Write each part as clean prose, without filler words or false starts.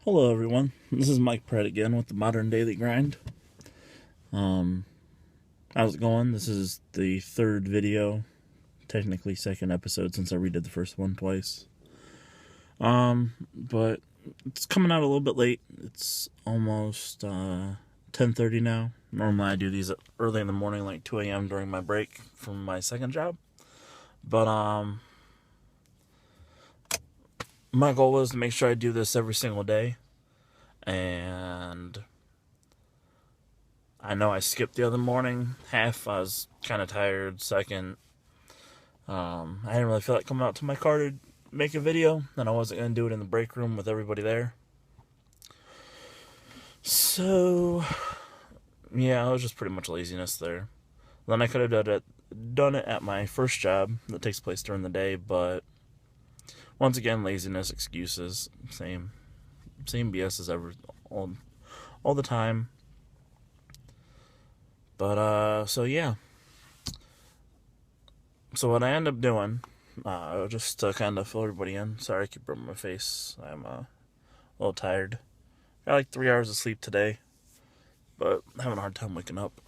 Hello everyone, this is Mike Pratt again with the Modern Daily Grind. How's it going? This is the third video, technically second episode since I redid the first one twice. But it's coming out a little bit late. It's almost 10:30 now. Normally I do these early in the morning, like 2 a.m. during my break from my second job. But my goal was to make sure I do this every single day. And I know I skipped the other morning half. I was kind of tired. Second, I didn't really feel like coming out to my car to make a video, and I wasn't going to do it in the break room with everybody there. So, yeah, it was just pretty much laziness there. Then I could have done it at my first job that takes place during the day, but once again, laziness, excuses, same BS as ever, all the time. But so yeah. So what I end up doing, just to kind of fill everybody in. Sorry, I keep rubbing my face. I'm a little tired. Got like 3 hours of sleep today, but having a hard time waking up.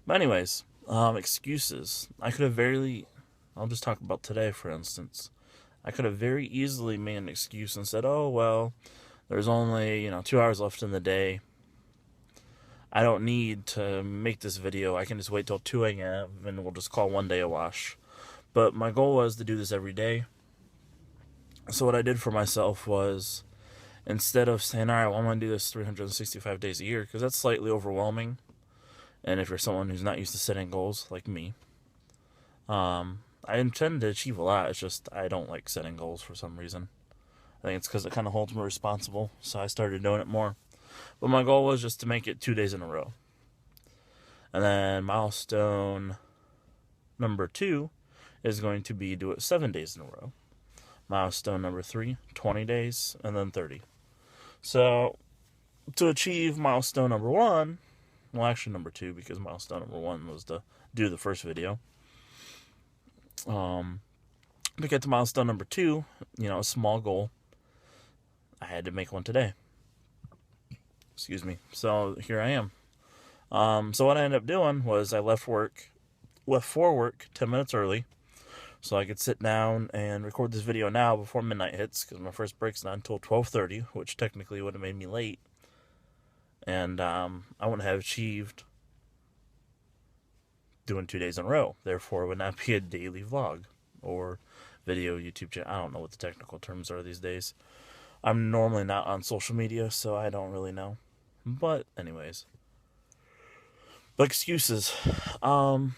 But anyways, excuses. I'll just talk about today, for instance. I could have very easily made an excuse and said, oh, well, there's only, 2 hours left in the day. I don't need to make this video. I can just wait till 2 a.m. and we'll just call one day a wash. But my goal was to do this every day. So what I did for myself was, instead of saying, all right, well, I'm going to do this 365 days a year, because that's slightly overwhelming. And if you're someone who's not used to setting goals, like me, I intend to achieve a lot. It's just I don't like setting goals for some reason. I think it's because it kind of holds me responsible, so I started doing it more. But my goal was just to make it 2 days in a row. And then milestone number 2 is going to be do it 7 days in a row. Milestone number 3, 20 days, and then 30. So to achieve milestone number 1, well, actually number 2, because milestone number 1 was to do the first video. To get to milestone number 2, a small goal, I had to make one today. Excuse me. So here I am. So what I ended up doing was I left for work 10 minutes early, so I could sit down and record this video now before midnight hits, because my first break's not until 12:30, which technically would have made me late, and I wouldn't have achieved doing 2 days in a row. Therefore, it would not be a daily vlog or video YouTube channel. I don't know what the technical terms are these days. I'm normally not on social media, so I don't really know. But anyways, but excuses. I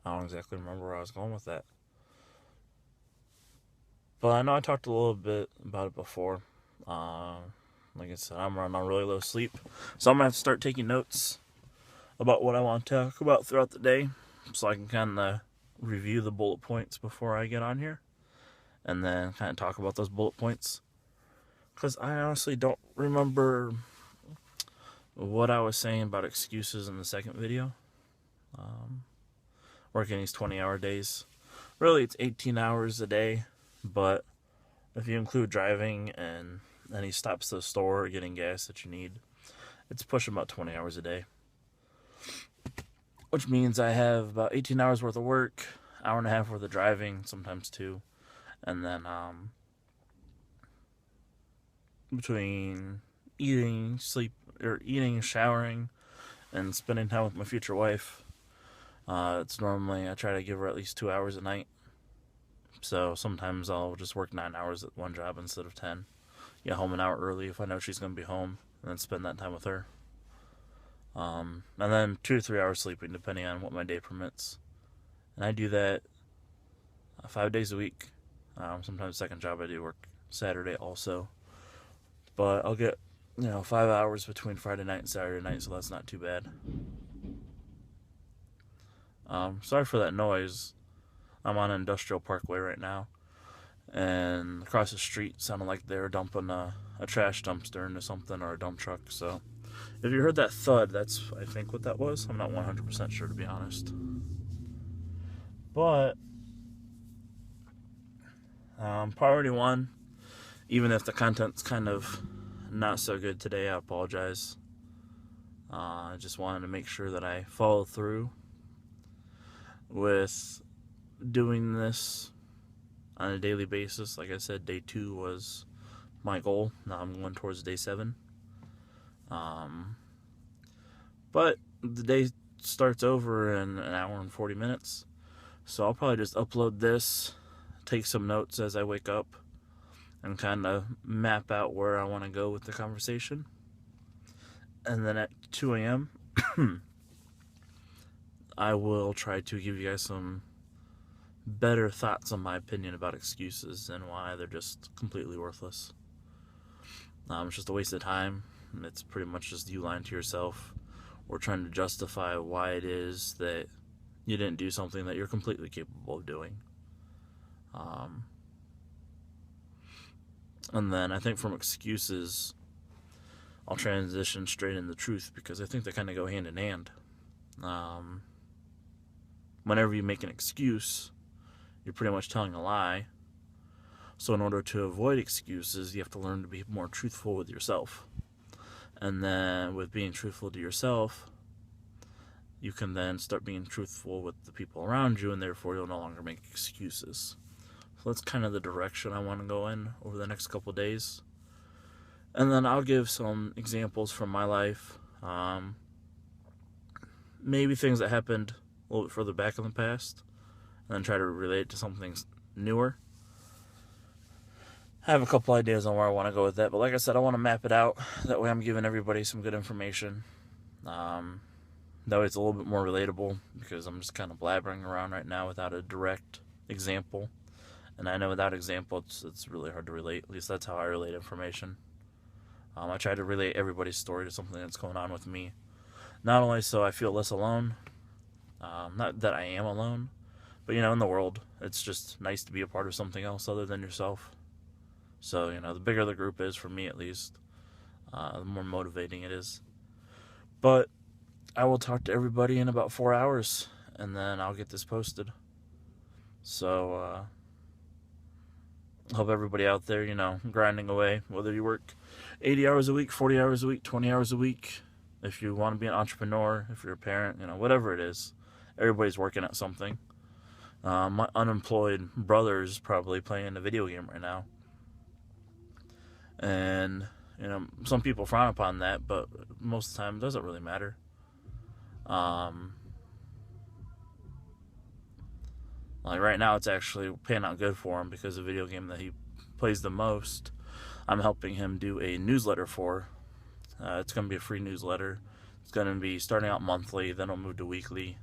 don't exactly remember where I was going with that. But I know I talked a little bit about it before. Like I said, I'm running on really low sleep, so I'm going to have to start taking notes about what I want to talk about throughout the day, so I can kind of review the bullet points before I get on here, and then kind of talk about those bullet points, because I honestly don't remember what I was saying about excuses in the second video. Working these 20-hour days. Really, it's 18 hours a day, but if you include driving and any stops to the store or getting gas that you need, it's pushing about 20 hours a day. Which means I have about 18 hours worth of work, hour and a half worth of driving, sometimes 2, and then between eating, showering, and spending time with my future wife, it's normally, I try to give her at least 2 hours a night. So sometimes I'll just work 9 hours at one job instead of 10. Get home an hour early if I know she's going to be home, and then spend that time with her. And then 2 to 3 hours sleeping, depending on what my day permits. And I do that 5 days a week. Sometimes second job I do work Saturday also. But I'll get 5 hours between Friday night and Saturday night, so that's not too bad. Sorry for that noise. I'm on Industrial Parkway right now, and across the street sounded like they were dumping a trash dumpster into something, or a dump truck. So if you heard that thud, that's, I think, what that was. I'm not 100% sure, to be honest. But priority one, even if the content's kind of not so good today, I apologize. I just wanted to make sure that I follow through with doing this on a daily basis. Like I said, day 2 was my goal. Now I'm going towards day 7. But the day starts over in an hour and 40 minutes. So I'll probably just upload this, take some notes as I wake up, and kind of map out where I want to go with the conversation. And then at 2 a.m., I will try to give you guys some better thoughts on my opinion about excuses and why they're just completely worthless. It's just a waste of time. It's pretty much just you lying to yourself or trying to justify why it is that you didn't do something that you're completely capable of doing. And then I think from excuses, I'll transition straight into truth, because I think they kind of go hand in hand. Whenever you make an excuse, you're pretty much telling a lie. So in order to avoid excuses, you have to learn to be more truthful with yourself. And then with being truthful to yourself, you can then start being truthful with the people around you, and therefore you'll no longer make excuses. So that's kind of the direction I want to go in over the next couple of days. And then I'll give some examples from my life. Maybe things that happened a little bit further back in the past, and then try to relate it to something newer. I have a couple ideas on where I want to go with that, but like I said, I want to map it out. That way I'm giving everybody some good information. That way it's a little bit more relatable, because I'm just kind of blabbering around right now without a direct example. And I know without example, it's really hard to relate. At least that's how I relate information. I try to relate everybody's story to something that's going on with me. Not only so I feel less alone, not that I am alone, but, in the world, it's just nice to be a part of something else other than yourself. So, the bigger the group is, for me at least, the more motivating it is. But I will talk to everybody in about 4 hours, and then I'll get this posted. So, hope everybody out there, grinding away, whether you work 80 hours a week, 40 hours a week, 20 hours a week, if you want to be an entrepreneur, if you're a parent, whatever it is, everybody's working at something. My unemployed brother is probably playing a video game right now. And, some people frown upon that, but most of the time it doesn't really matter. Like right now, it's actually paying out good for him, because the video game that he plays the most, I'm helping him do a newsletter for. It's going to be a free newsletter. It's going to be starting out monthly, then it'll move to weekly.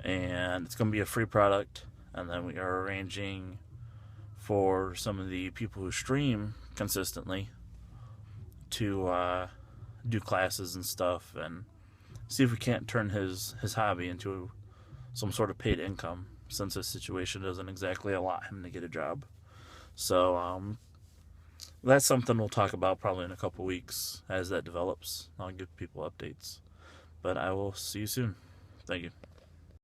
And it's going to be a free product. And then we are arranging for some of the people who stream consistently to do classes and stuff, and see if we can't turn his hobby into some sort of paid income, since his situation doesn't exactly allow him to get a job. So that's something we'll talk about probably in a couple weeks as that develops. I'll give people updates. But I will see you soon. Thank you.